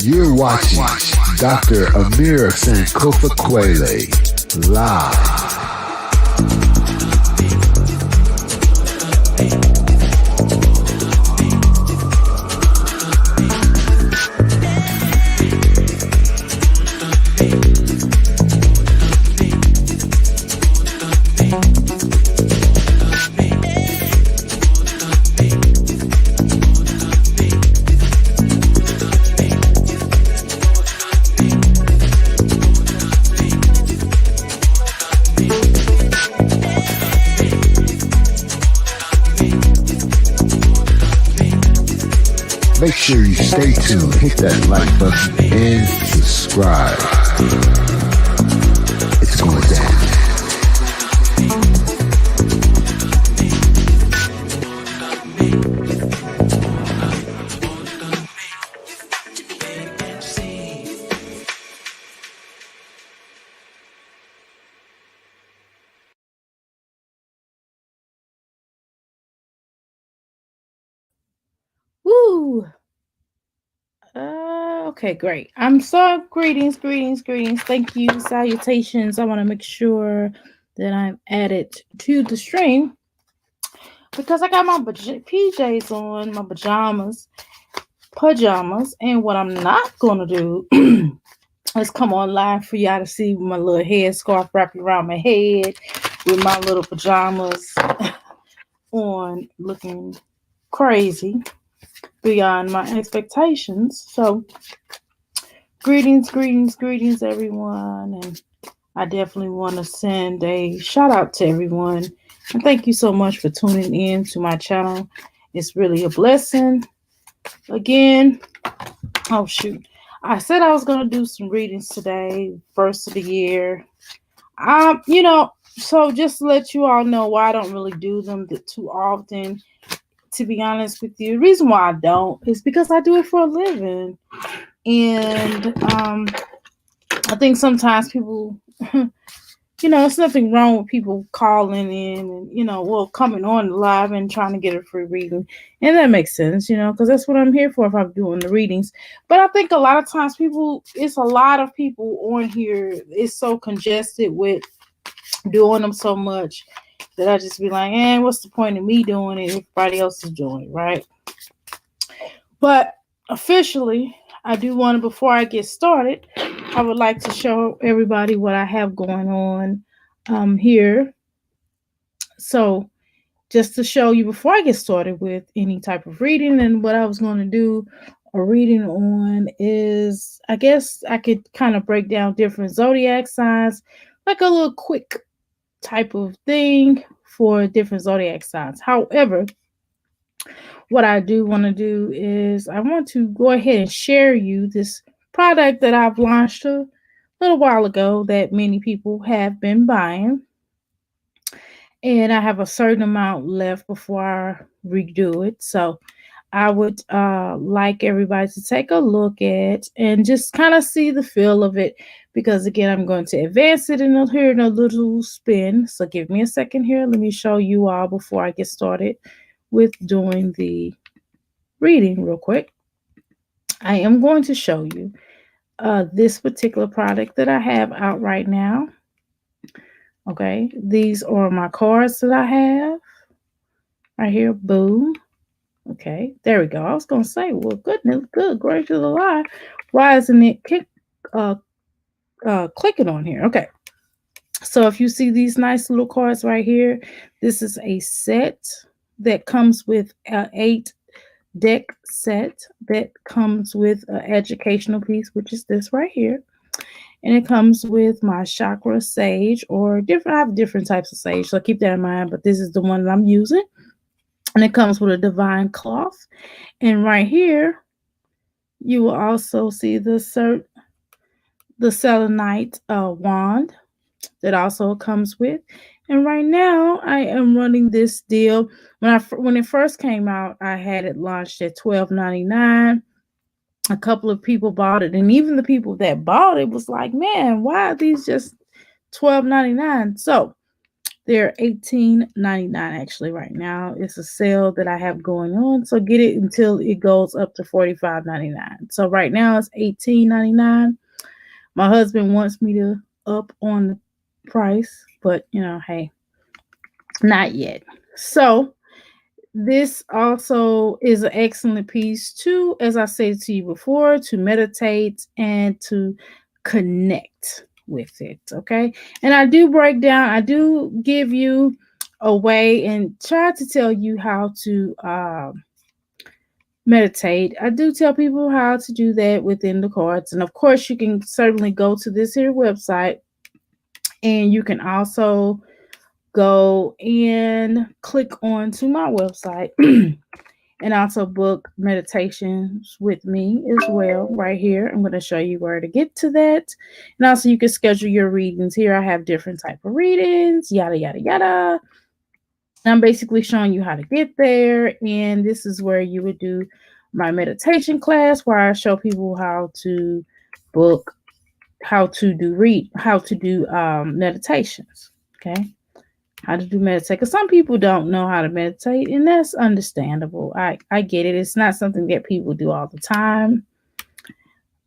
You're watching Dr. Amir Sankofa Kwele live. Make sure you stay tuned, hit that like button, and subscribe. It's going down. Woo! Okay, great. I'm so greetings. Thank you, salutations. I want to make sure that I'm added to the stream because I got my PJs on, my pajamas, and what I'm not gonna do is come on live for y'all to see my little headscarf wrapped around my head with my little pajamas on, looking crazy beyond my expectations. So greetings everyone, and I definitely want to send a shout out to everyone and thank you so much for tuning in to my channel. It's really a blessing. Again, oh shoot, I said I was going to do some readings today, first of the year. So just to let you all know why I don't really do them too often, to be honest with you. The reason why I don't is because I do it for a living. And I think sometimes people, it's nothing wrong with people calling in and, coming on live and trying to get a free reading. And that makes sense, because that's what I'm here for if I'm doing the readings. But I think a lot of times it's a lot of people on here. It's so congested with doing them so much that I just be like, what's the point of me doing it if everybody else is doing it, right? But officially, I do want to, before I get started, I would like to show everybody what I have going on here. So just to show you before I get started with any type of reading, and what I was going to do a reading on is, I guess I could kind of break down different zodiac signs, like a little quick type of thing for different zodiac signs. However, what I do want to do is I want to go ahead and share you this product that I've launched a little while ago that many people have been buying. And I have a certain amount left before I redo it. So I would like everybody to take a look at and just kind of see the feel of it. Because again, I'm going to advance it in a little spin. So give me a second here. Let me show you all before I get started with doing the reading real quick. I am going to show you this particular product that I have out right now. Okay, these are my cards that I have right here. Boom. Okay, there we go. I was going to say, well, goodness, good gracious alive. Why isn't it clicking on here? Okay, so if you see these nice little cards right here, this is a set that comes with 8 deck set that comes with an educational piece, which is this right here. And it comes with my chakra sage, or different. I have different types of sage, so keep that in mind. But this is the one that I'm using. And it comes with a divine cloth. And right here, you will also see the selenite wand that also comes with. And right now, I am running this deal. When it first came out, I had it launched at $12.99. A couple of people bought it, and even the people that bought it was like, man, why are these just $12.99? So They're $18.99 actually right now. It's a sale that I have going on. So get it until it goes up to $45.99. So right now it's $18.99. My husband wants me to up on the price, but hey, not yet. So this also is an excellent piece too, as I said to you before, to meditate and to connect with it. Okay. And I do give you a way and try to tell you how to meditate. I do tell people how to do that within the cards. And of course, you can certainly go to this here website, and you can also go and click on to my website and also book meditations with me as well right here. I'm going to show you where to get to that. And also you can schedule your readings here. I have different type of readings, yada, yada, yada. I'm basically showing you how to get there. And this is where you would do my meditation class, where I show people how to book, how to do meditations. Okay. How to do meditate, because some people don't know how to meditate, and that's understandable. I get it. It's not something that people do all the time,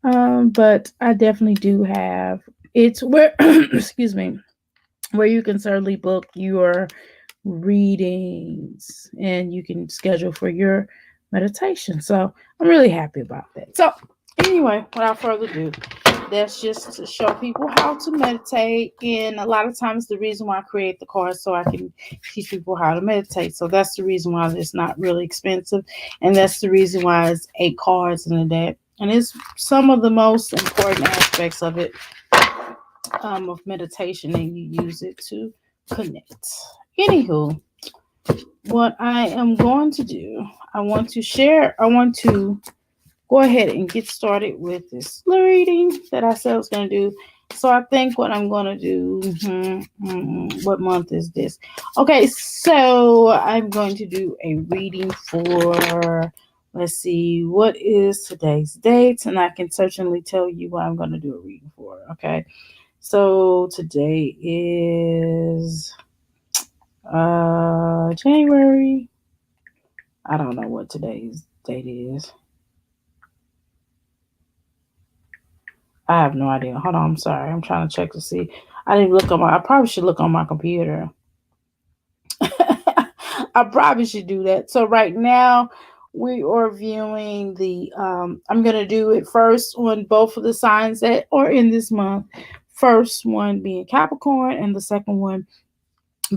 but I definitely do have. It's where excuse me, where you can certainly book your readings and you can schedule for your meditation. So I'm really happy about that. So anyway, without further ado, that's just to show people how to meditate. And a lot of times the reason why I create the cards so I can teach people how to meditate. So that's the reason why it's not really expensive. And that's the reason why it's 8 cards in a deck. And it's some of the most important aspects of it, of meditation, and you use it to connect. Anywho, what I am going to do, I want to go ahead and get started with this reading that I said I was going to do. So I think what I'm going to do, what month is this? Okay, so I'm going to do a reading for, let's see, what is today's date? And I can certainly tell you what I'm going to do a reading for, okay? So today is January. I don't know what today's date is. I have no idea. Hold on, I'm sorry. I'm trying to check to see. I probably should look on my computer. I probably should do that. So right now we are viewing I'm going to do it first on both of the signs that are in this month. First one being Capricorn and the second one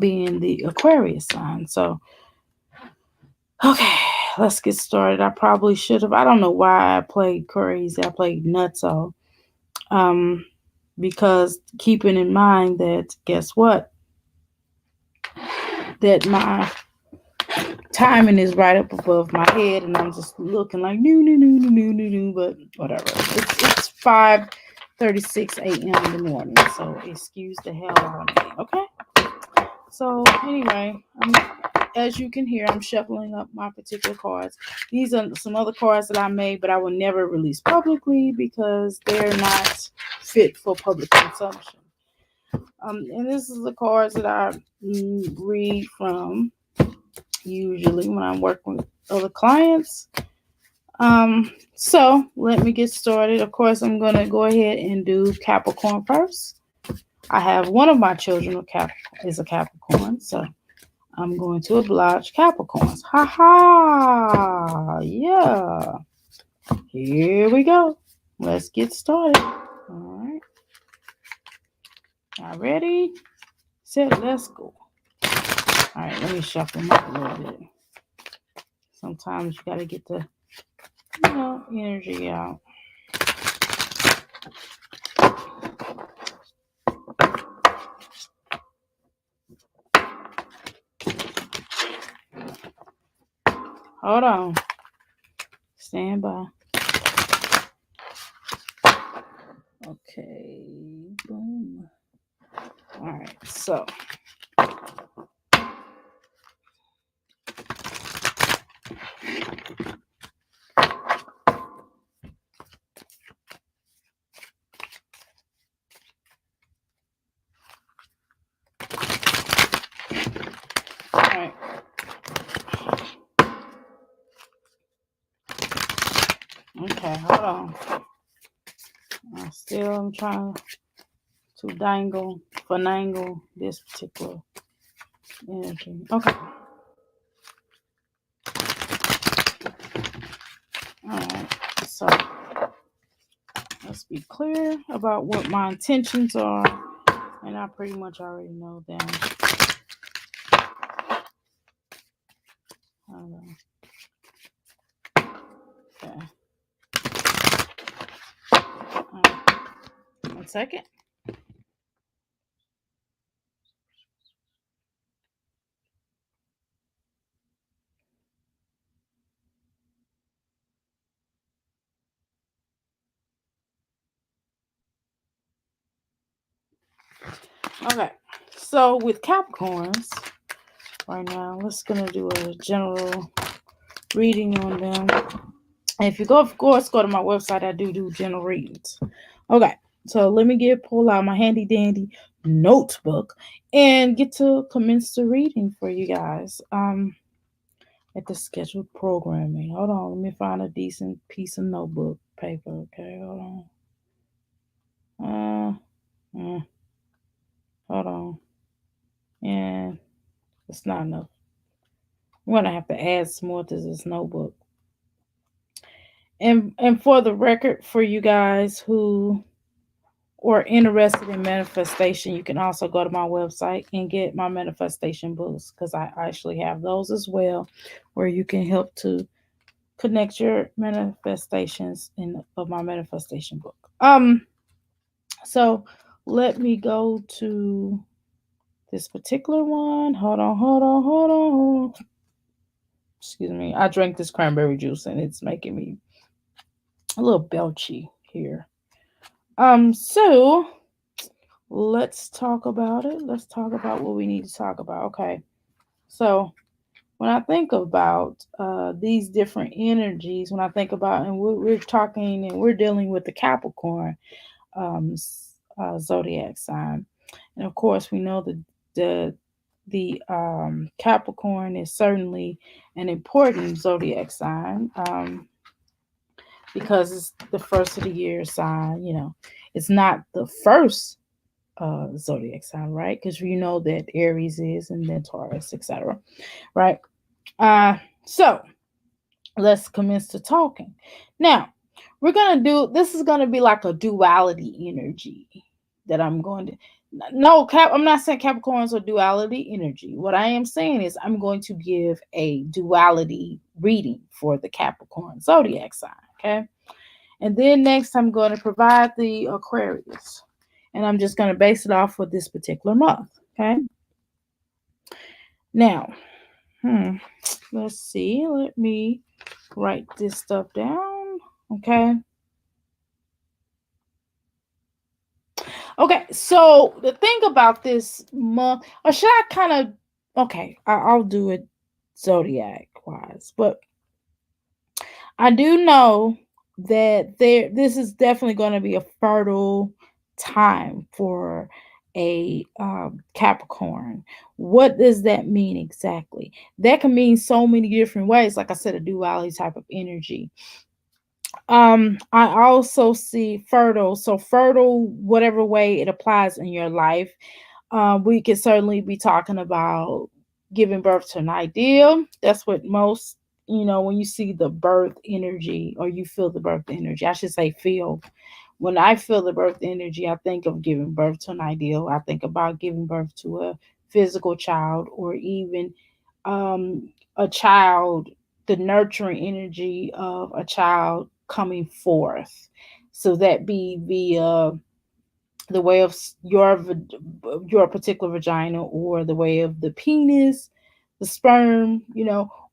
being the Aquarius sign. So, okay, let's get started. I probably should have. I don't know why I played crazy. I played nutso. Because keeping in mind that, guess what? That my timing is right up above my head, and I'm just looking like no, but whatever. It's 5:36 a.m. in the morning, so excuse the hell out of me, okay? So anyway, as you can hear, I'm shuffling up my particular cards. These are some other cards that I made, but I will never release publicly because they're not fit for public consumption. And this is the cards that I read from usually when I'm working with other clients. So let me get started. Of course, I'm going to go ahead and do Capricorn first. I have one of my children is a Capricorn, so I'm going to oblige Capricorns. Ha ha! Yeah. Here we go. Let's get started. All right. Y'all ready? Set. Let's go. All right. Let me shuffle them up a little bit. Sometimes you got to get the energy out. Hold on. Stand by. Okay. Boom. All right. So. Okay, hold on. I'm trying to finagle this particular energy. Okay. All right. So let's be clear about what my intentions are. And I pretty much already know them. Hold on. Okay. All right. 1 second. Okay. So with Capricorns right now, let's gonna do a general reading on them. And if you go, of course, go to my website. I do general readings. Okay. So let me pull out my handy dandy notebook and get to commence the reading for you guys. At the scheduled programming. Hold on, let me find a decent piece of notebook paper. Okay, hold on. Hold on. And it's not enough. I'm gonna have to add some more to this notebook. And for the record, for you guys who are interested in manifestation, you can also go to my website and get my manifestation books because I actually have those as well, where you can help to connect your manifestations of my manifestation book. So let me go to this particular one. Hold on. Excuse me. I drank this cranberry juice and it's making me a little belchy here. So let's talk about it. Let's talk about what we need to talk about. Okay. So when I think about these different energies, when I think about, and we're talking and we're dealing with the Capricorn zodiac sign, and of course we know that the Capricorn is certainly an important zodiac sign because it's the first of the year sign. You know, it's not the first zodiac sign, right? Because we know that Aries is, and then Taurus, etc. Right? So let's commence to talking. Now, this is gonna be like a duality energy that I'm going to. No, I'm not saying Capricorns are duality energy. What I am saying is I'm going to give a duality reading for the Capricorn zodiac sign. Okay. And then next, I'm going to provide the Aquarius. And I'm just going to base it off for this particular month. Okay. Now, let's see. Let me write this stuff down. Okay. Okay. So the thing about this month, or should I kind of, okay, I'll do it zodiac wise, but I do know that this is definitely going to be a fertile time for a Capricorn. What does that mean exactly? That can mean so many different ways. Like I said, a duality type of energy. I also see fertile. So fertile, whatever way it applies in your life, we could certainly be talking about giving birth to an ideal. That's what most, when you see the birth energy or you feel the birth energy, I should say feel. When I feel the birth energy, I think of giving birth to an ideal. I think about giving birth to a physical child or even a child, the nurturing energy of a child coming forth. So that be via the way of your particular vagina or the way of the penis, the sperm,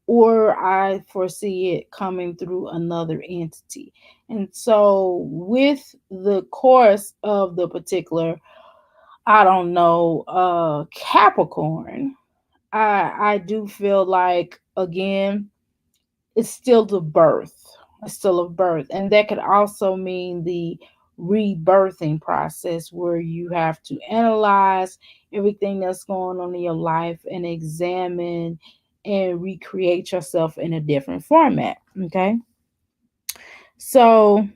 or I foresee it coming through another entity. And so with the course of the particular, I don't know, Capricorn, I do feel like again it's still the birth. It's still a birth. And that could also mean the rebirthing process where you have to analyze everything that's going on in your life and examine and recreate yourself in a different format. Okay. So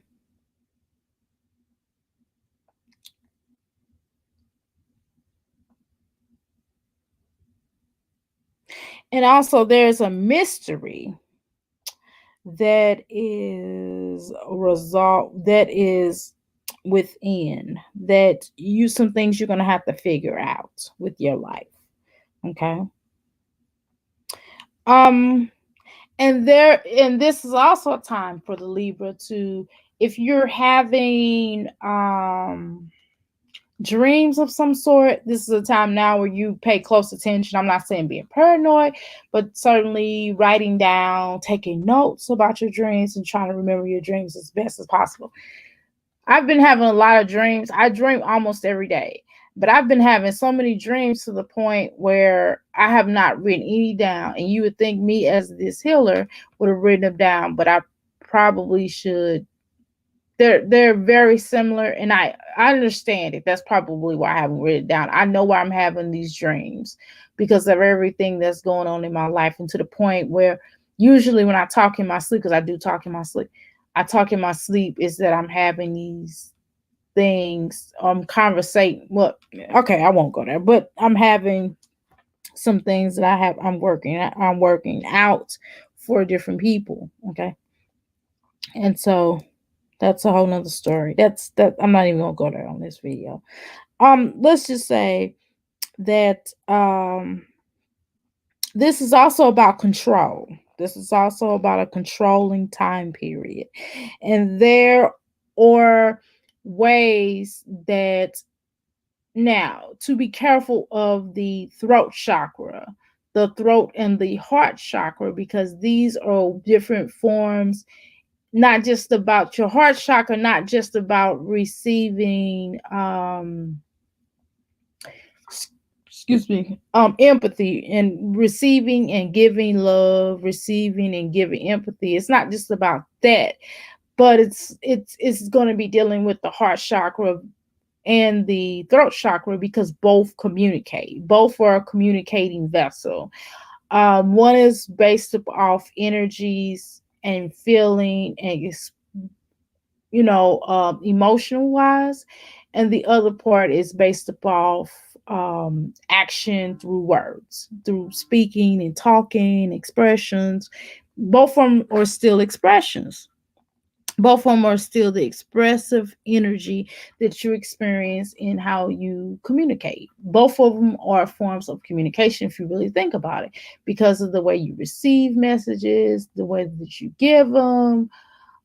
and also there's a mystery that is a result that is within that you some things you're going to have to figure out with your life. Okay. Um and this is also a time for the Libra to, if you're having dreams of some sort, this is a time now where you pay close attention. I'm not saying being paranoid, but certainly writing down, taking notes about your dreams and trying to remember your dreams as best as possible. I've been having a lot of dreams. I dream almost every day, but I've been having so many dreams to the point where I have not written any down. And you would think me as this healer would have written them down, but I probably should. They're very similar, and I understand it. That's probably why I haven't written it down. I know why I'm having these dreams because of everything that's going on in my life, and to the point where usually when I talk in my sleep, because I do talk in my sleep, I talk in my sleep is that I'm having these things, conversate. Well, okay, I won't go there, but I'm having some things that I'm working out for different people. Okay, and so that's a whole nother story. That I'm not even gonna go there on this video. Let's just say that this is also about control. This is also about a controlling time period. And there are ways that now to be careful of the throat chakra, the throat and the heart chakra, because these are different forms, not just about your heart chakra, not just about receiving excuse me, empathy and receiving and giving love, receiving and giving empathy. It's not just about that, but it's going to be dealing with the heart chakra and the throat chakra because both communicate. Both are a communicating vessel. One is based off energies and feeling and emotional wise, and the other part is based off action through words, through speaking and talking, expressions. Both of them are still expressions. Both of them are still the expressive energy that you experience in how you communicate. Both of them are forms of communication if you really think about it, because of the way you receive messages, the way that you give them,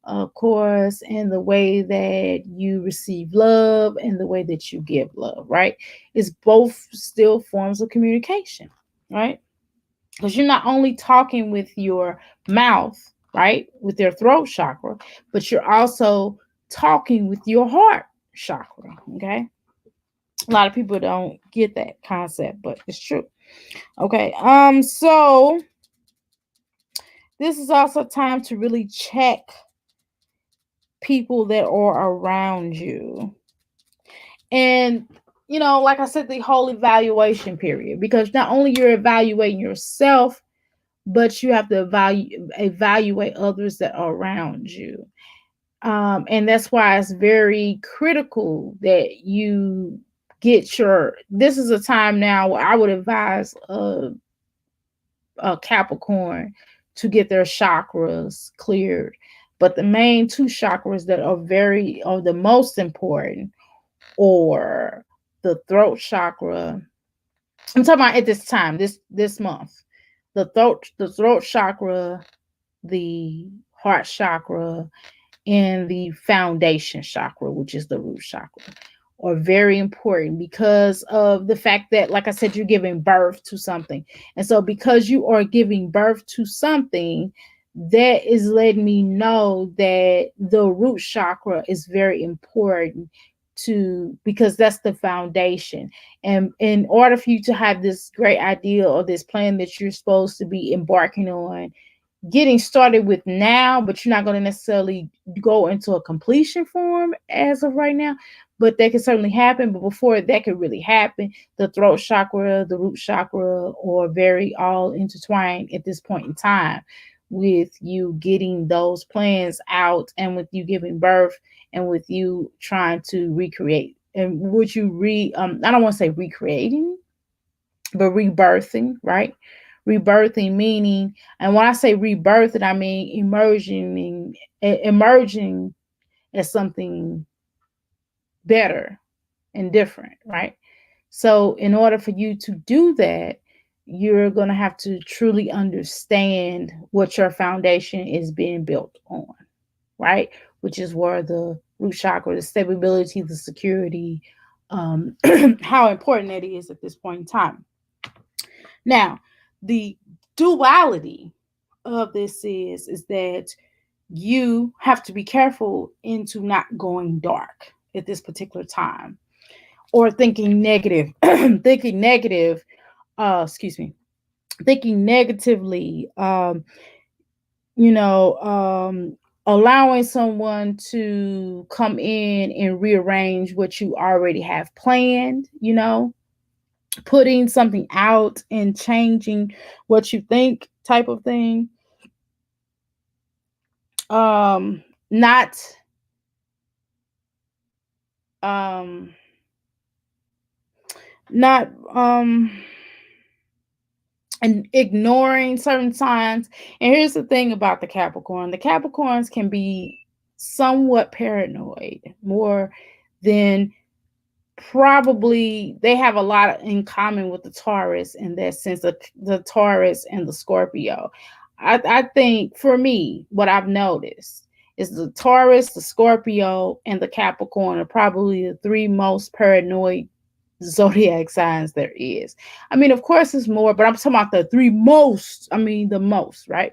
of course, and the way that you receive love and the way that you give love, right? It's both still forms of communication, right? Because you're not only talking with your mouth, right, with your throat chakra, but you're also talking with your heart chakra, okay? A lot of people don't get that concept, but it's true. Okay, so this is also time to really check people that are around you. And like I said, the whole evaluation period, because not only you're evaluating yourself, but you have to evaluate others that are around you. And that's why it's very critical that you get this is a time now where I would advise a Capricorn to get their chakras cleared. But the main two chakras that are the most important, or the throat chakra. I'm talking about at this time, this month. The throat chakra, the heart chakra, and the foundation chakra, which is the root chakra, are very important because of the fact that, like I said, you're giving birth to something. And so because you are giving birth to something, that is letting me know that the root chakra is very important because that's the foundation. And in order for you to have this great idea or this plan that you're supposed to be embarking on, getting started with now, but you're not going to necessarily go into a completion form as of right now, but that can certainly happen. But before that could really happen, the throat chakra, the root chakra are very all intertwined at this point in time. with you getting those plans out and with you giving birth and with you trying to recreate and would you I don't want to say recreating, but rebirthing, right? Rebirthing meaning, and when I say rebirthing, I mean emerging as something better and different, right? So, in order for you to do that, you're going to have to truly understand what your foundation is being built on, right? Which is where the root chakra, the stability, the security, how important that is at this point in time. Now, the duality of this is that you have to be careful into not going dark at this particular time or thinking negative, thinking negative, excuse me, thinking negatively, you know, allowing someone to come in and rearrange what you already have planned, you know, putting something out and changing what you think type of thing. Not um not and ignoring certain signs. And here's the thing about the Capricorn. The Capricorns can be somewhat paranoid, more than probably they have a lot in common with the Taurus in that sense of the Taurus and the Scorpio. I think for me, what I've noticed is the Taurus, the Scorpio, and the Capricorn are probably the three most paranoid zodiac signs there is. I mean, of course, it's more, but I'm talking about the three most. I mean, the most, right?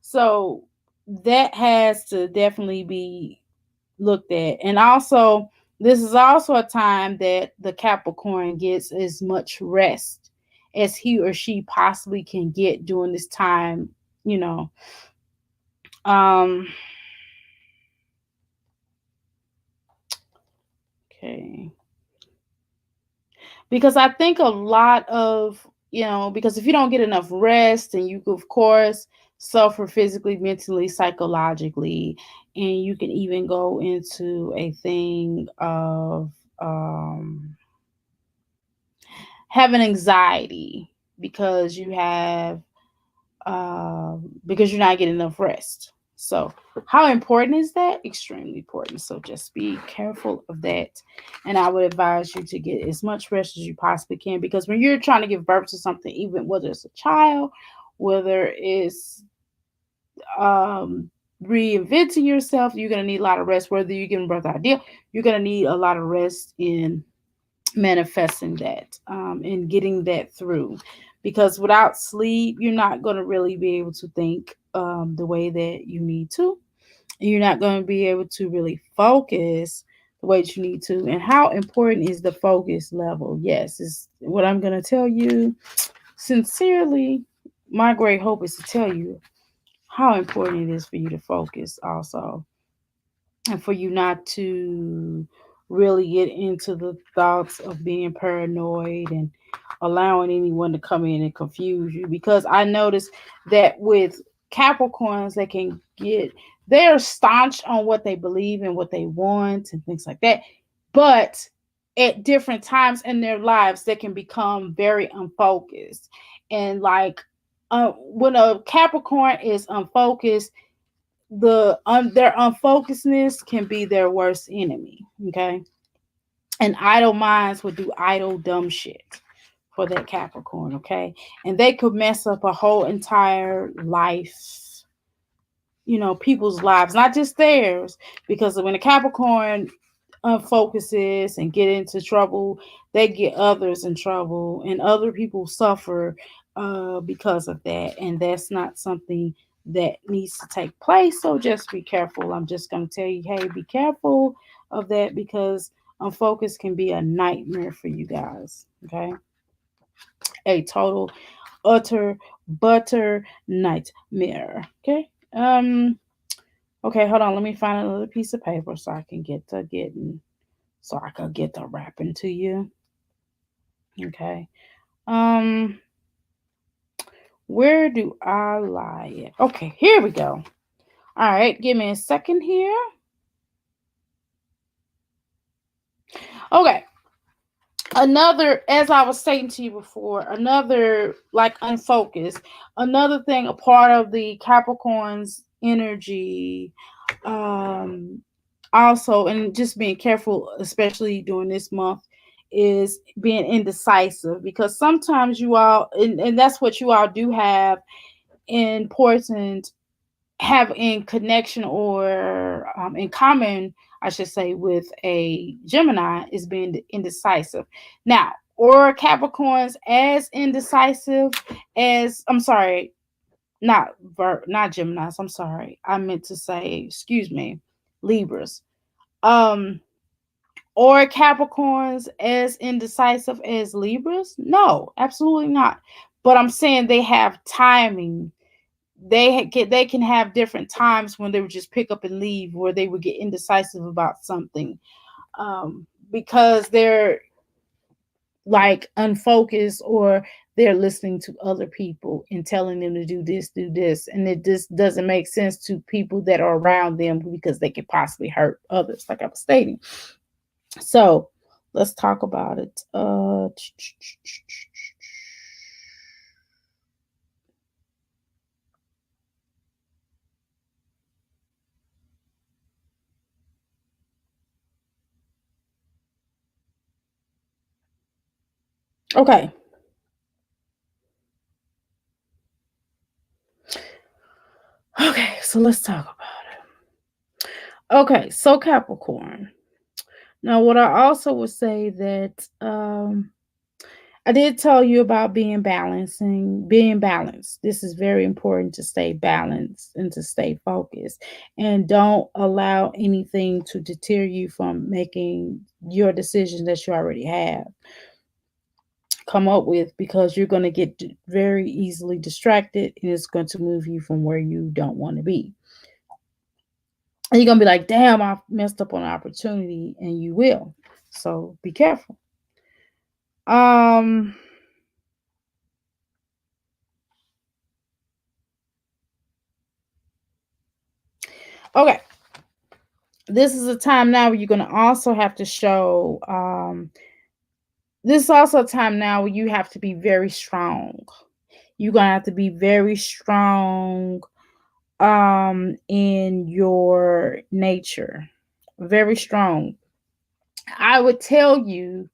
So that has to definitely be looked at. And also, this is also a time that the Capricorn gets as much rest as he or she possibly can get during this time, you know. Um okay. Because I think a lot of, you know, because if you don't get enough rest and you of course suffer physically, mentally, psychologically, and you can even go into a thing of having anxiety because you have because you're not getting enough rest. So, how important is that? Extremely important. So, just be careful of that. And I would advise you to get as much rest as you possibly can because when you're trying to give birth to something, even whether it's a child, whether it's um, reinventing yourself, you're going to need a lot of rest. Whether you're giving birth idea, you're going to need a lot of rest in manifesting that and getting that through because without sleep you're not going to really be able to think the way that you need to. You're not going to be able to really focus the way that you need to. And how important is the focus level? Yes, is what I'm going to tell you sincerely. My great hope is to tell you how important it is for you to focus also, and for you not to really get into the thoughts of being paranoid and allowing anyone to come in and confuse you. Because I noticed that with Capricorns, they're staunch on what they believe and what they want and things like that. But at different times in their lives, they can become very unfocused. And like when a Capricorn is unfocused, their unfocusedness can be their worst enemy. Okay, and idle minds would do idle dumb shit for that Capricorn. Okay, and they could mess up a whole entire life, you know, people's lives, not just theirs, because when a Capricorn unfocuses and get into trouble, they get others in trouble and other people suffer because of that, and that's not something that needs to take place. So just be careful. I'm just going to tell you, hey, be careful of that because unfocus can be a nightmare for you guys. Okay, a total utter butter nightmare. Okay. Okay, hold on. Let me find another piece of paper so I can get to getting, so I can get to rapping to you. Okay. Um, Where do I lie it? Okay, here we go. All right, give me a second here. Okay. Another, as I was saying to you before, another like unfocused, another thing, a part of the Capricorn's energy, also, and just being careful, especially during this month, is being indecisive, because sometimes you all, and that's what you all do have important, have in connection, or in common, I should say, with a Gemini, is being indecisive. Now, or Capricorns as indecisive as, I'm sorry, not Geminis. I'm sorry. I meant to say, excuse me, Libras. Um, or Capricorns as indecisive as Libras? No, absolutely not. But I'm saying they have timing. They can have different times when they would just pick up and leave, where they would get indecisive about something, because they're like unfocused, or they're listening to other people and telling them to do this, and it just doesn't make sense to people that are around them, because they could possibly hurt others, like I was stating. So let's talk about it. Okay. Okay, so let's talk about it. Okay, so Capricorn. Now, what I also would say that I did tell you about being balanced. This is very important, to stay balanced and to stay focused, and don't allow anything to deter you from making your decision that you already have come up with, because you're going to get very easily distracted, and it's going to move you from where you don't want to be. And you're going to be like, damn, I messed up on an opportunity, and you will. So be careful. Um, okay. This is a time now where you're going to also have to show, this is also a time now where you have to be very strong. You're going to have to be very strong in your nature. Very strong. I would tell you,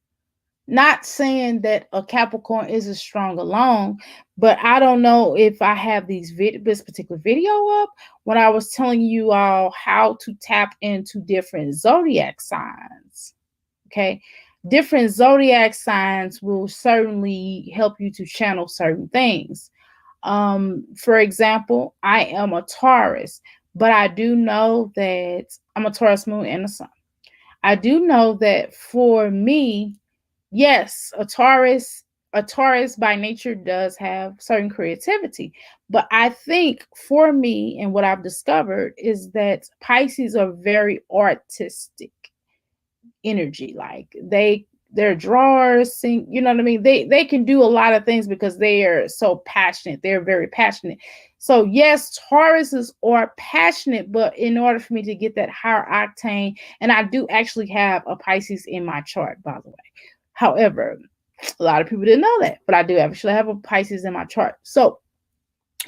not saying that a Capricorn isn't strong alone, but I don't know if I have this particular video up when I was telling you all how to tap into different zodiac signs. Okay. Different zodiac signs will certainly help you to channel certain things. For example, I am a Taurus, but I do know that I'm a Taurus moon and a sun. I do know that for me, yes, a Taurus by nature does have certain creativity. But I think for me, and what I've discovered, is that Pisces are very artistic energy. Like their drawers sing, you know what I mean? They can do a lot of things because they are so passionate. They're very passionate. So yes, Tauruses are passionate, but in order for me to get that higher octane, and I do actually have a Pisces in my chart, by the way. However, a lot of people didn't know that, but I do actually have a Pisces in my chart. So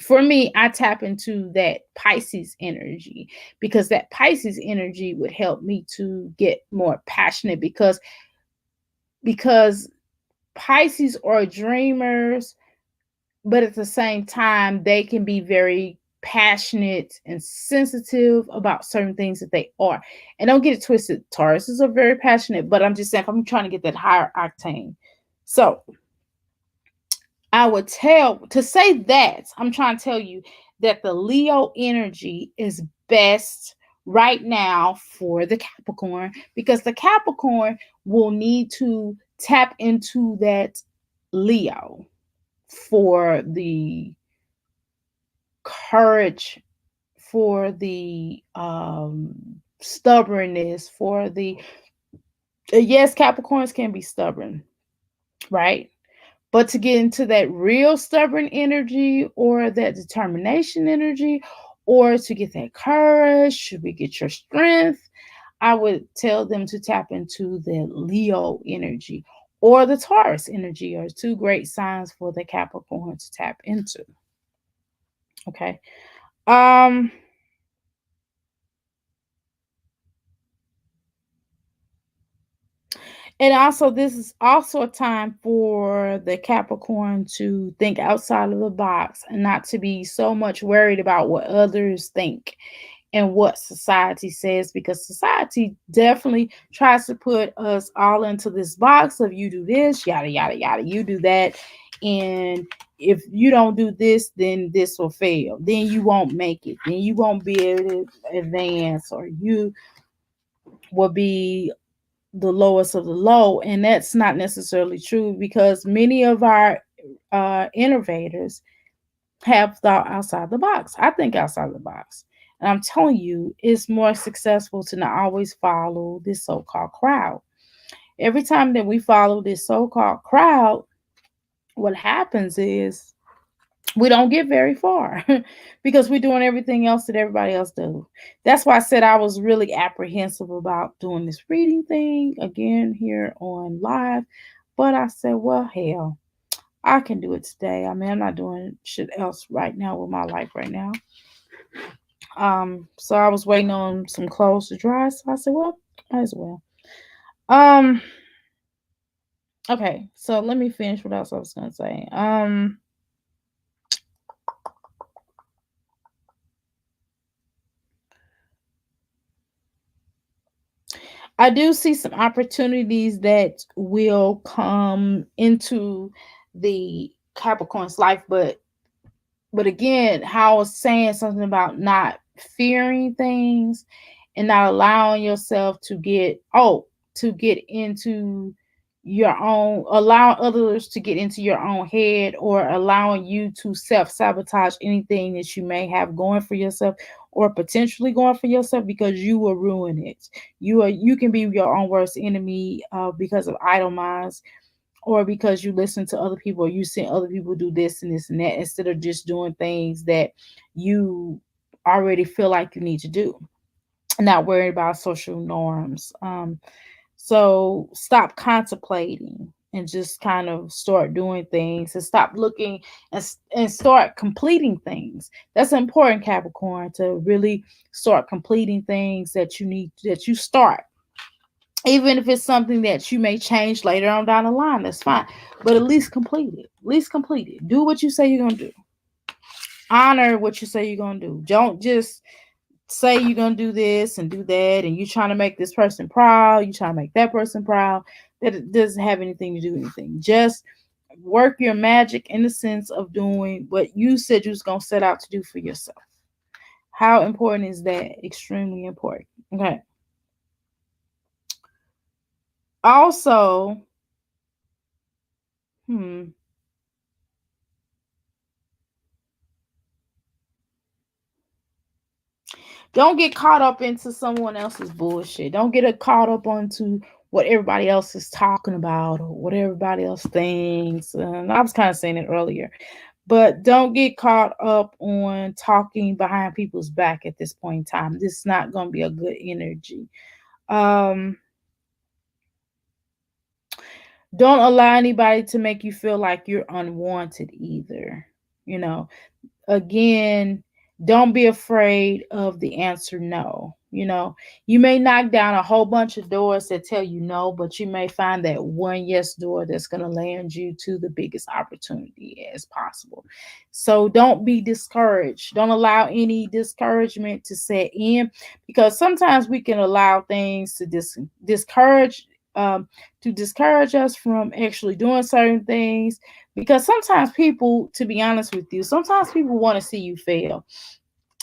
for me, I tap into that Pisces energy, because that Pisces energy would help me to get more passionate, because Pisces are dreamers, but at the same time, they can be very passionate and sensitive about certain things that they are. And don't get it twisted, Tauruses are very passionate, but I'm just saying, if I'm trying to get that higher octane. So I would say that I'm trying to tell you that the Leo energy is best right now for the Capricorn, because the Capricorn will need to tap into that Leo for the courage, for the stubbornness, for the yes, Capricorns can be stubborn, right? But to get into that real stubborn energy or that determination energy, or to get that courage, should we get your strength, I would tell them to tap into the Leo energy or the Taurus energy are two great signs for the Capricorn to tap into. Okay. Um and also this is also a time for the Capricorn to think outside of the box and not to be so much worried about what others think and what society says, because society definitely tries to put us all into this box of you do this, yada yada yada, you do that, and if you don't do this, then this will fail, then you won't make it, then you won't be able to advance, or you will be the lowest of the low. And that's not necessarily true, because many of our innovators have thought outside the box. I think outside the box. And I'm telling you, it's more successful to not always follow this so called crowd. Every time that we follow this so called crowd, what happens is we don't get very far because we're doing everything else that everybody else does. That's why I said I was really apprehensive about doing this reading thing again here on live. But I said, well, hell, I can do it today. I mean, I'm not doing shit else right now with my life right now. So I was waiting on some clothes to dry. So I said, well, might as well. Um, okay, so let me finish what else I was gonna say. I do see some opportunities that will come into the Capricorn's life, but again, how I was saying something about not fearing things and not allowing yourself to get into your own, allow others to get into your own head, or allowing you to self-sabotage anything that you may have going for yourself or potentially going for yourself, because you will ruin it. You can be your own worst enemy because of idle minds, or because you listen to other people, or you see other people do this and this and that, instead of just doing things that you already feel like you need to do, not worried about social norms. So stop contemplating and just kind of start doing things, and stop looking and start completing things. That's important, Capricorn, to really start completing things that you need, that you start, even if it's something that you may change later on down the line. That's fine, but at least complete it. At least complete it. Do what you say you're gonna do. Honor what you say you're gonna do. Don't just say you're gonna do this and do that, and you're trying to make this person proud, you trying to make that person proud. That it doesn't have anything to do with anything. Just work your magic in the sense of doing what you said you was gonna set out to do for yourself. How important is that? Extremely important. Okay. Also, hmm, don't get caught up into someone else's bullshit. Don't get caught up onto what everybody else is talking about or what everybody else thinks. And I was kind of saying it earlier, but don't get caught up on talking behind people's back at this point in time. This is not going to be a good energy. Um, don't allow anybody to make you feel like you're unwanted either. You know, again, don't be afraid of the answer no. You know, you may knock down a whole bunch of doors that tell you no, but you may find that one yes door that's going to land you to the biggest opportunity as possible. So don't be discouraged. Don't allow any discouragement to set in, because sometimes we can allow things to discourage to discourage us from actually doing certain things, because sometimes people, to be honest with you, sometimes people want to see you fail,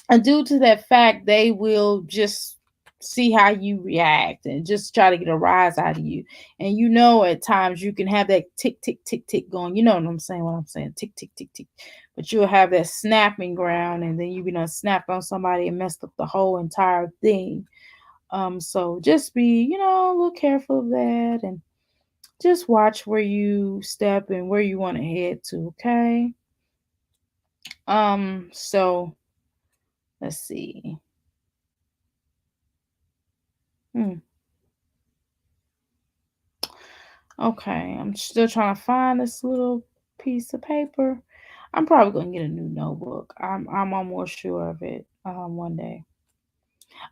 and due to that fact they will just see how you react and just try to get a rise out of you. And you know, at times you can have that tick tick tick tick going, you know what I'm saying, tick tick tick tick, but you'll have that snapping ground, and then you be done snap on somebody and messed up the whole entire thing. So just be, a little careful of that, and just watch where you step and where you want to head to, okay? So let's see. Hmm. Okay, I'm still trying to find this little piece of paper. I'm probably gonna get a new notebook. I'm almost sure of it. One day.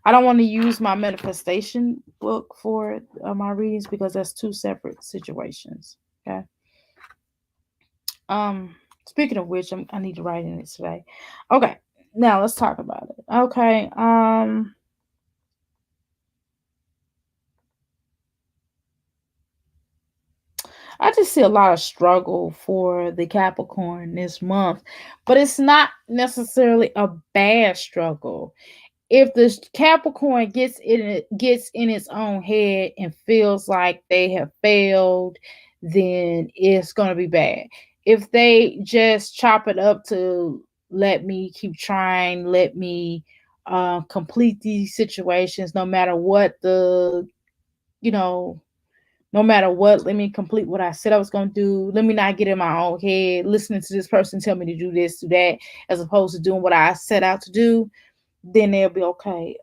I don't want to use my manifestation book for my readings because that's two separate situations. Okay. Um. Speaking of which, I need to write in it today. Okay. Now let's talk about it. Okay. I just see a lot of struggle for the Capricorn this month, but it's not necessarily a bad struggle. If the Capricorn gets in its own head and feels like they have failed, then it's gonna be bad. If they just chop it up to let me keep trying, let me complete these situations, no matter what you know no matter what, let me complete what I said I was going to do. Let me not get in my own head, listening to this person tell me to do this, do that, as opposed to doing what I set out to do, then they'll be okay.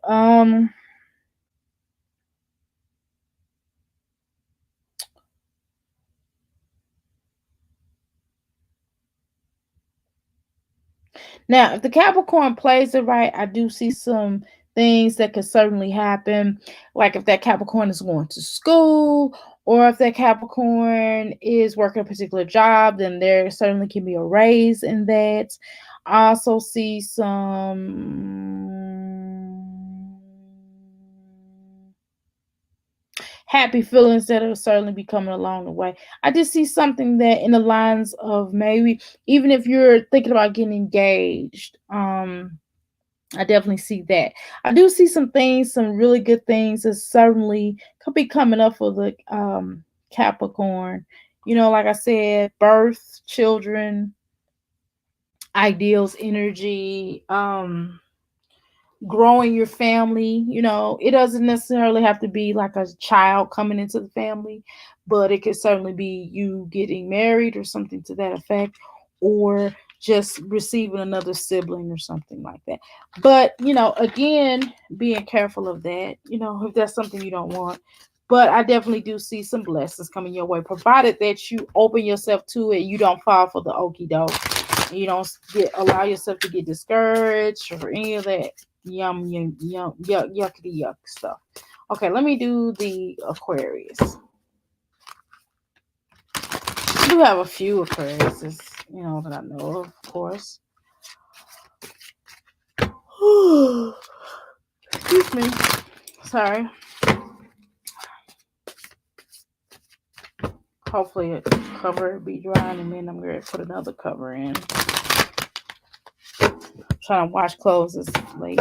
Now, if the Capricorn plays it right, I do see some things that could certainly happen. Like if that Capricorn is going to school, or if that Capricorn is working a particular job, then there certainly can be a raise in that. I also see some happy feelings that will certainly be coming along the way. I just see something that in the lines of maybe even if you're thinking about getting engaged, I definitely see that. I do see some things, some really good things that certainly could be coming up for the Capricorn. Like I said, birth, children, ideals, energy, growing your family. It doesn't necessarily have to be like a child coming into the family, but it could certainly be you getting married or something to that effect, or just receiving another sibling or something like that. But again, being careful of that, if that's something you don't want. But I definitely do see some blessings coming your way, provided that you open yourself to it. You don't fall for the okie doke. You don't allow yourself to get discouraged or any of that yum yuckity yuck stuff. Okay, let me do the Aquarius. I do have a few Aquariuses, that I know of course. Excuse me. Sorry. Hopefully a cover will be drying and then I'm going to put another cover in. I'm trying to wash clothes this late.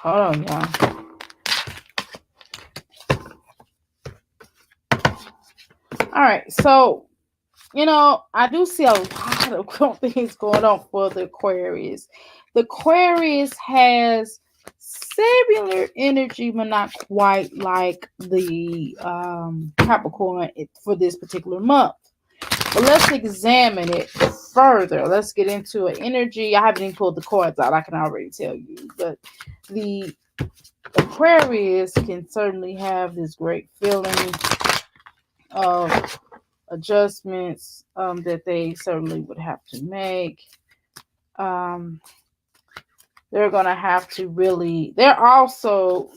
Hold on, y'all. All right, so I do see a lot of things going on for the Aquarius. The Aquarius has similar energy, but not quite like the Capricorn for this particular month. But let's examine it further. Let's get into an energy. I haven't even pulled the cards out. I can already tell you. But the Aquarius can certainly have this great feeling of adjustments that they certainly would have to make. They're gonna have to really. They also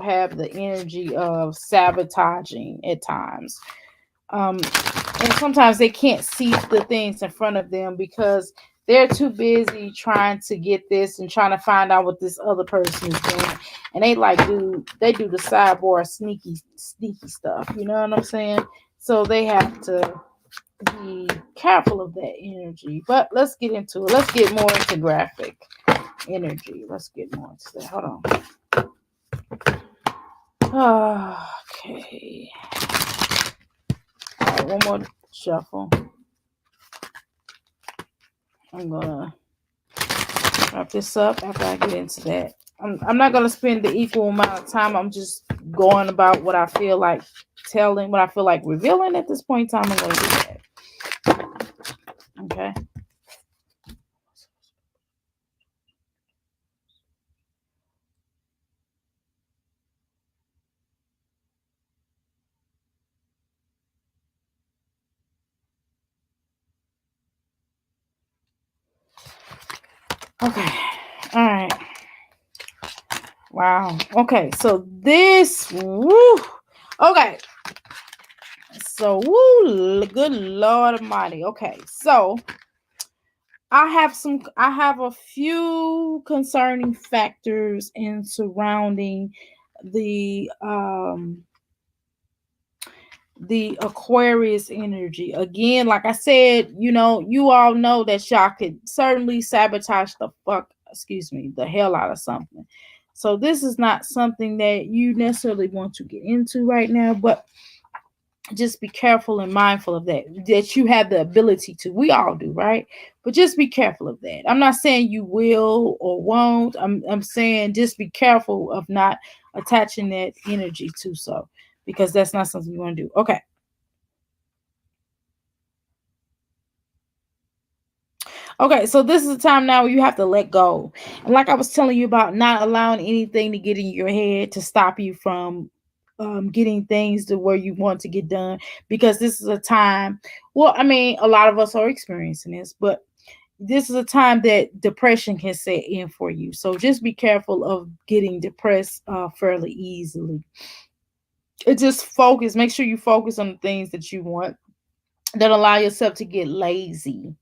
have the energy of sabotaging at times. And sometimes they can't see the things in front of them because they're too busy trying to get this and trying to find out what this other person is doing. And they do the sidebar sneaky stuff. You know what I'm saying? So they have to be careful of that energy. But let's get into it. Let's get more into graphic energy. Let's get more into that. Hold on. Okay. All right, one more shuffle. I'm gonna wrap this up after I get into that. I'm not gonna spend the equal amount of time. I'm just going about what I feel like telling, what I feel like revealing at this point in time. I'm gonna do that. Okay. Okay. All right. Wow. Okay. So this. Woo. Okay. So woo. Good Lord Almighty. Okay. So I have a few concerning factors in surrounding the Aquarius energy. Again, like I said, you all know that y'all could certainly sabotage the hell out of something. So this is not something that you necessarily want to get into right now, but just be careful and mindful of that you have the ability to. We all do, right? But just be careful of that. I'm not saying you will or won't. I'm saying just be careful of not attaching that energy to, so because that's not something you want to do. Okay. Okay, so this is the time now where you have to let go. And like I was telling you about, not allowing anything to get in your head to stop you from getting things to where you want to get done. Because this is a time, well, I mean, a lot of us are experiencing this, but this is a time that depression can set in for you. So just be careful of getting depressed fairly easily. It just focus, make sure you focus on the things that you want. Don't allow yourself to get lazy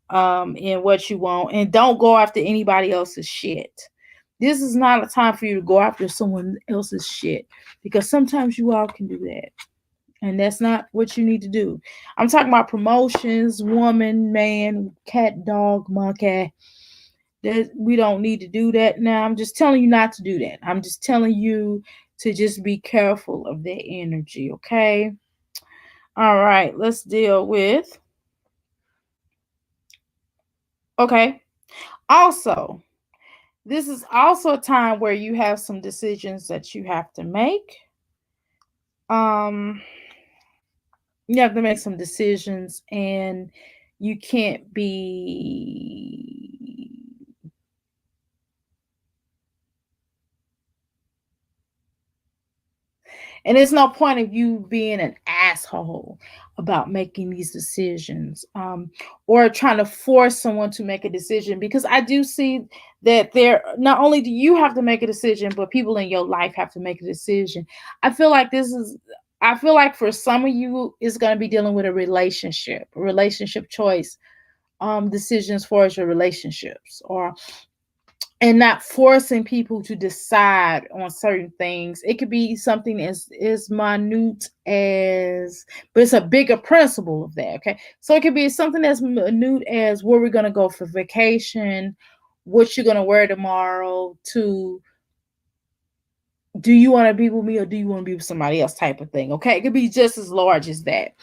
in what you want, and don't go after anybody else's shit. This is not a time for you to go after someone else's shit, because sometimes you all can do that, and that's not what you need to do. I'm talking about promotions, woman, man, cat, dog, monkey. That we don't need to do that now. I'm just telling you not to do that. I'm just telling you to just be careful of that energy, okay? All right, let's deal with. Okay. Also, this is also a time where you have some decisions that you have to make. Um, you have to make some decisions, and you can't be. And there's no point of you being an asshole about making these decisions, or trying to force someone to make a decision. Because I do see that there, not only do you have to make a decision, but people in your life have to make a decision. I feel like I feel like for some of you, it's going to be dealing with a relationship choice, decisions for your relationships, or and not forcing people to decide on certain things. It could be something as minute as, but it's a bigger principle of that. Okay, so it could be something as minute as where we're gonna go for vacation, what you're gonna wear tomorrow, to do you want to be with me or do you want to be with somebody else, type of thing. Okay, it could be just as large as that,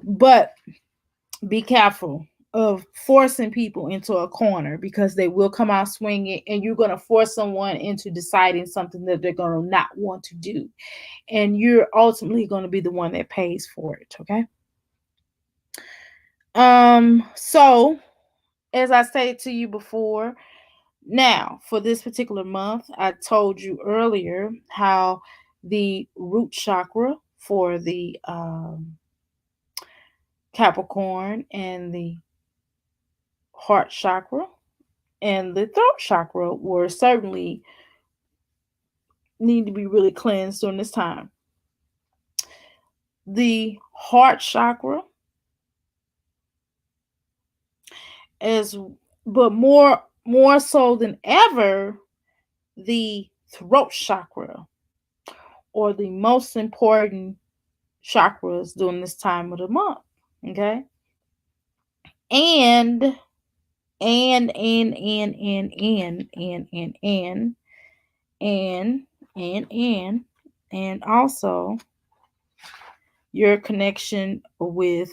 but be careful of forcing people into a corner, because they will come out swinging, and you're going to force someone into deciding something that they're going to not want to do, and you're ultimately going to be the one that pays for it. Okay. So as I stated to you before, now for this particular month, I told you earlier how the root chakra for the Capricorn, and the heart chakra and the throat chakra were certainly need to be really cleansed during this time. The heart chakra is, but more so than ever, the throat chakra, or the most important chakras during this time of the month. Okay. And and and and and and and and and and and also your connection with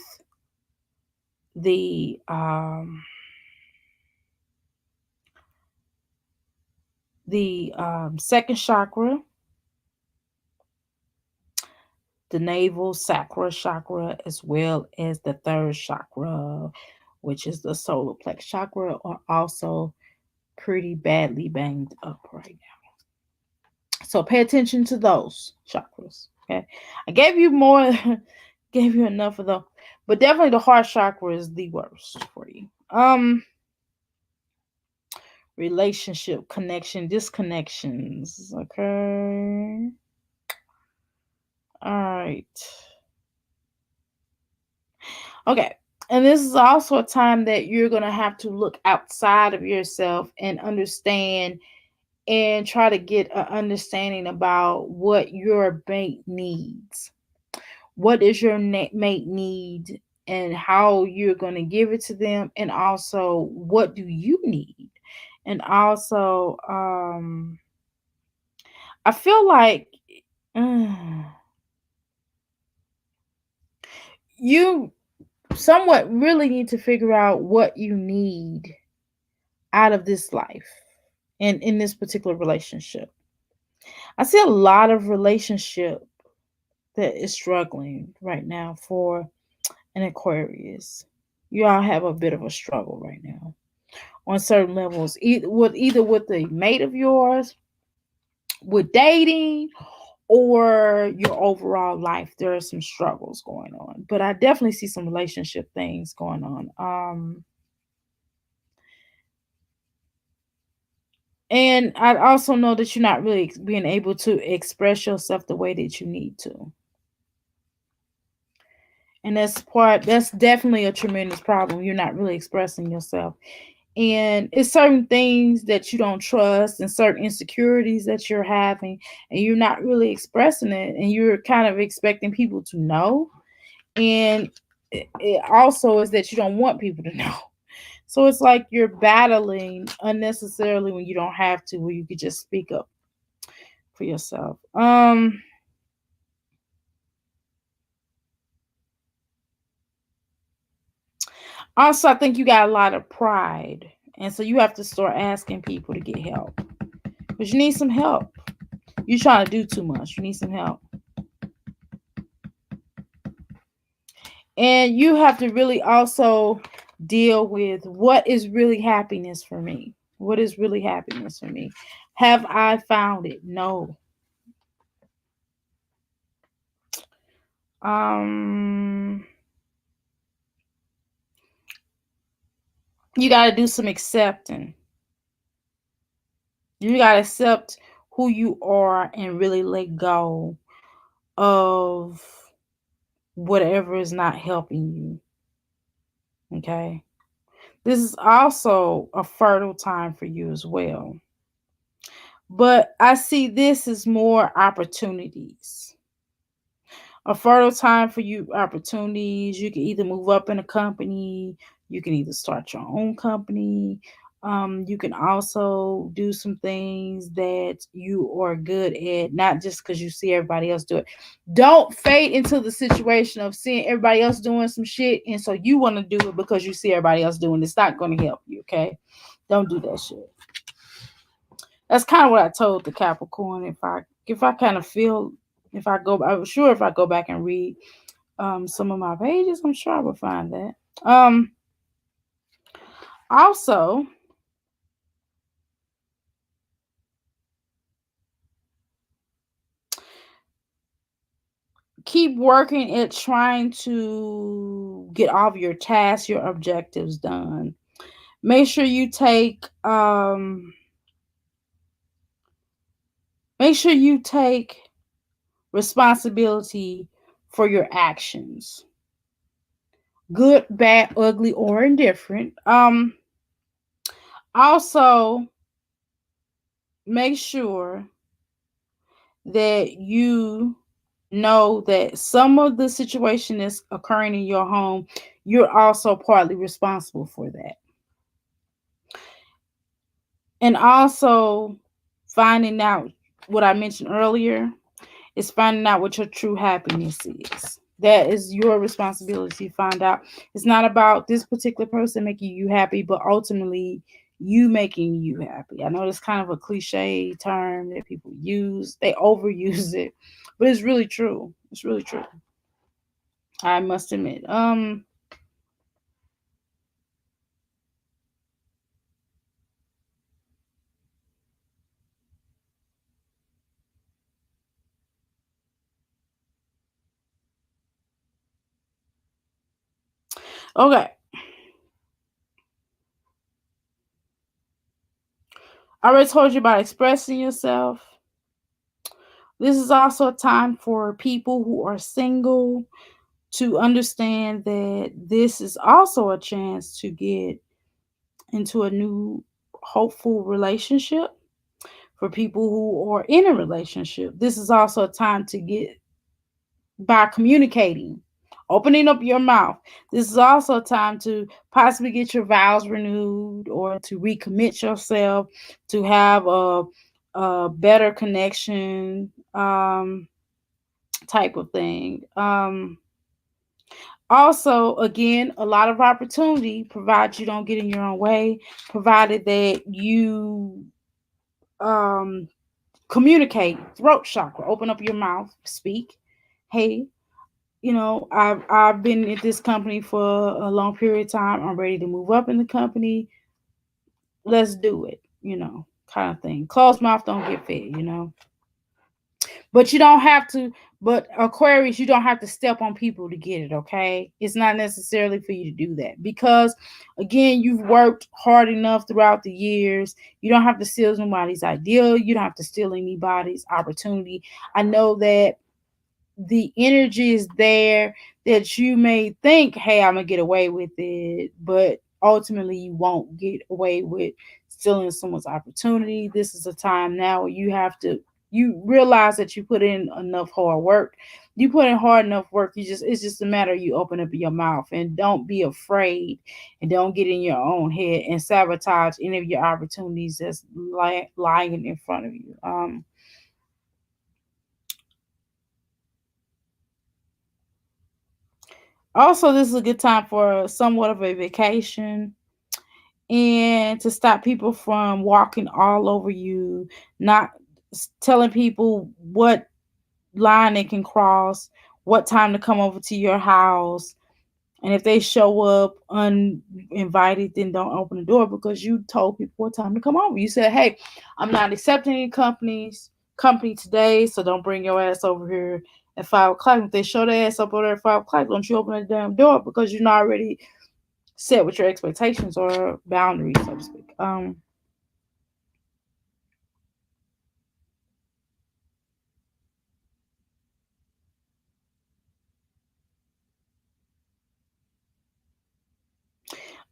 the second chakra, the navel sacral chakra, as well as the third chakra, which is the solar plex chakra, are also pretty badly banged up right now. So pay attention to those chakras. Okay, I gave you more, gave you enough of them, but definitely the heart chakra is the worst for you. Relationship, connection, disconnections. Okay. All right. Okay. And this is also a time that you're going to have to look outside of yourself and understand and try to get an understanding about what your mate needs. What does your mate need and how you're going to give it to them, and also what do you need? And also I feel like you somewhat really need to figure out what you need out of this life and in this particular relationship. I see a lot of relationship that is struggling right now for an Aquarius. You all have a bit of a struggle right now on certain levels, either with the mate of yours, with dating, or your overall life. There are some struggles going on, but I definitely see some relationship things going on. And I also know that you're not really being able to express yourself the way that you need to. And that's definitely a tremendous problem. You're not really expressing yourself. And it's certain things that you don't trust and certain insecurities that you're having, and you're not really expressing it, and you're kind of expecting people to know. And it also is that you don't want people to know. So it's like you're battling unnecessarily when you don't have to, where you could just speak up for yourself. Also, I think you got a lot of pride, and so you have to start asking people to get help, because you need some help. You're trying to do too much. You need some help. And you have to really also deal with what is really happiness for me. What is really happiness for me? Have I found it? No. You got to do some accepting. You got to accept who you are and really let go of whatever is not helping you. Okay. This is also a fertile time for you as well. But I see this as more opportunities. A fertile time for you, opportunities. You can either move up in a company, you can either start your own company. You can also do some things that you are good at, not just because you see everybody else do it. Don't fade into the situation of seeing everybody else doing some shit, and so you want to do it because you see everybody else doing it. It's not going to help you, okay? Don't do that shit. That's kind of what I told the Capricorn. If I kind of feel, if I go, I'm sure if I go back and read some of my pages, I'm sure I will find that. Also, keep working at trying to get all of your tasks, your objectives done. Make sure you take responsibility for your actions. Good, bad, ugly, or indifferent. Also make sure that you know that some of the situation that's occurring in your home, you're also partly responsible for that. And also finding out what I mentioned earlier is finding out what your true happiness is. That is your responsibility to find out. It's not about this particular person making you happy, but ultimately you making you happy. I know it's kind of a cliche term that people use. They overuse it, but it's really true. It's really true. I must admit. Okay. I already told you about expressing yourself. This is also a time for people who are single to understand that this is also a chance to get into a new hopeful relationship. For people who are in a relationship, this is also a time to get by communicating, opening up your mouth. This is also a time to possibly get your vows renewed or to recommit yourself to have a better connection, type of thing. Also, again, a lot of opportunity, provided you don't get in your own way, provided that you um, communicate, throat chakra, open up your mouth, speak. Hey, I've been at this company for a long period of time. I'm ready to move up in the company. Let's do it, kind of thing. Closed mouth don't get fed. But you don't have to, but Aquarius, you don't have to step on people to get it, okay? It's not necessarily for you to do that because, again, you've worked hard enough throughout the years. You don't have to steal somebody's ideal. You don't have to steal anybody's opportunity. I know that the energy is there that you may think, hey, I'm going to get away with it, but ultimately you won't get away with stealing someone's opportunity. This is a time now where you realize that you put in enough hard work. You put in hard enough work. It's just a matter of you open up your mouth and don't be afraid and don't get in your own head and sabotage any of your opportunities that's lying in front of you. Also, this is a good time for somewhat of a vacation and to stop people from walking all over you, not telling people what line they can cross, what time to come over to your house. And if they show up uninvited, then don't open the door because you told people what time to come over. You said, hey, I'm not accepting any company today, so don't bring your ass over here at 5 o'clock. If they show their ass up over there at 5 o'clock, don't you open the damn door because you're not already set with your expectations or boundaries, so to speak.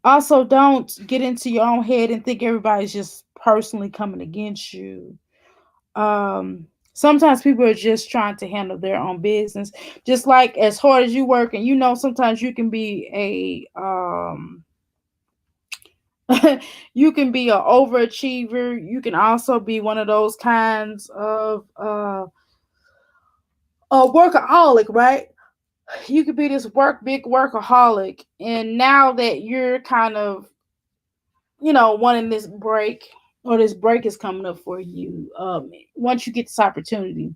Also, don't get into your own head and think everybody's just personally coming against you. Sometimes people are just trying to handle their own business. Just like as hard as you work, and sometimes you can be you can be an overachiever. You can also be one of those kinds of a workaholic, right? You could be this big workaholic, and now that you're kind of wanting this break, or this break is coming up for you, once you get this opportunity,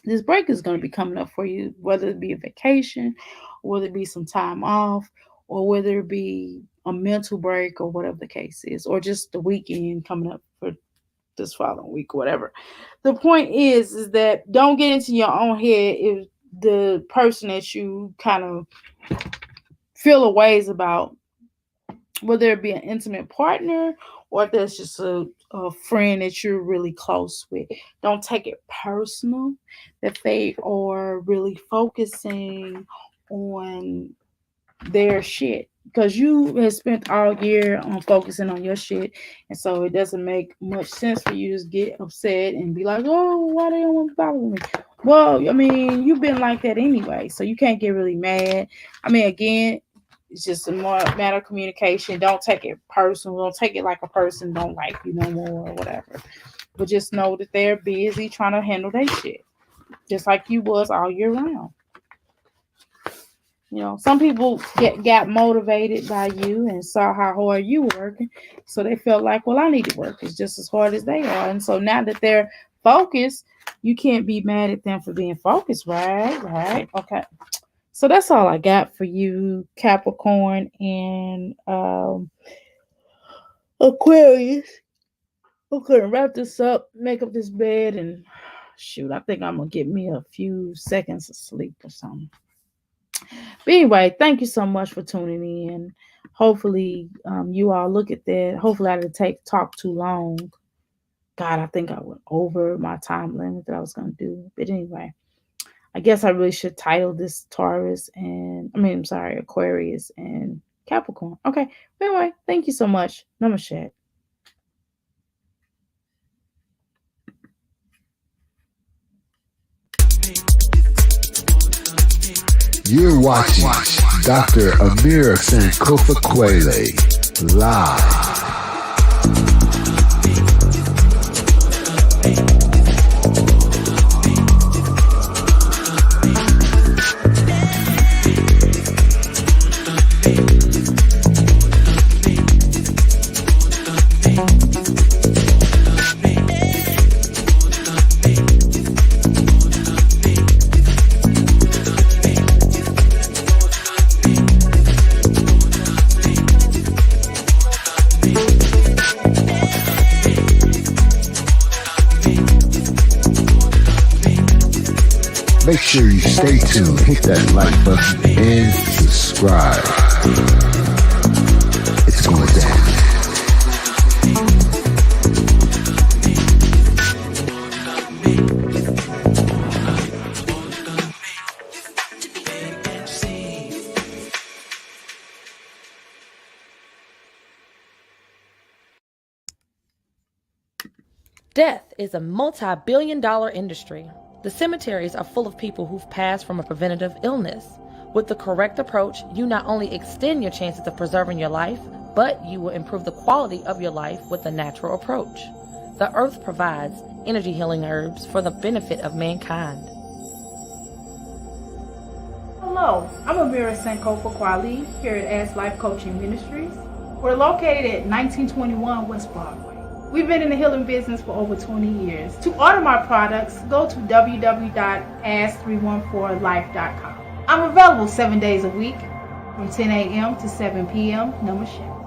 this break is going to be coming up for you, whether it be a vacation, whether it be some time off, or whether it be a mental break, or whatever the case is, or just the weekend coming up for this following week, whatever. The point is that don't get into your own head if the person that you kind of feel a ways about, whether it be an intimate partner or if there's just a friend that you're really close with. Don't take it personal that they are really focusing on their shit, because you have spent all year on focusing on your shit, and so it doesn't make much sense for you to get upset and be like, oh, why they don't want to bother me. Well, I mean, you've been like that anyway, so you can't get really mad. I mean, again, it's just a more matter of communication. Don't take it personal. Don't take it like a person don't like you no more or whatever. But just know that they're busy trying to handle their shit, just like you was all year round. You know, some people got motivated by you and saw how hard you were working, so they felt like, well, I need to work as just as hard as they are. And so now that they're focused, you can't be mad at them for being focused, right? Right. Okay. So that's all I got for you, Capricorn and Aquarius. Okay, wrap this up, make up this bed, and shoot, I think I'm gonna get me a few seconds of sleep or something. But anyway, thank you so much for tuning in. Hopefully, you all look at that. Hopefully, I didn't talk too long. God, I think I went over my time limit that I was gonna do. But anyway, I guess I really should title this Aquarius and Capricorn. Okay. Anyway, thank you so much. Namaste. You're watching Dr. Amir Sankofa Kweli live. Make sure you stay tuned, hit that like button, and subscribe. It's going down. Death is a multi-billion-dollar industry. The cemeteries are full of people who've passed from a preventative illness. With the correct approach, you not only extend your chances of preserving your life, but you will improve the quality of your life with a natural approach. The earth provides energy healing herbs for the benefit of mankind. Hello, I'm Amira Sankofa Kweli here at As Life Coaching Ministries. We're located at 1921 West Broadway. We've been in the healing business for over 20 years. To order my products, go to www.as314life.com. I'm available 7 days a week from 10 a.m. to 7 p.m. Namaste.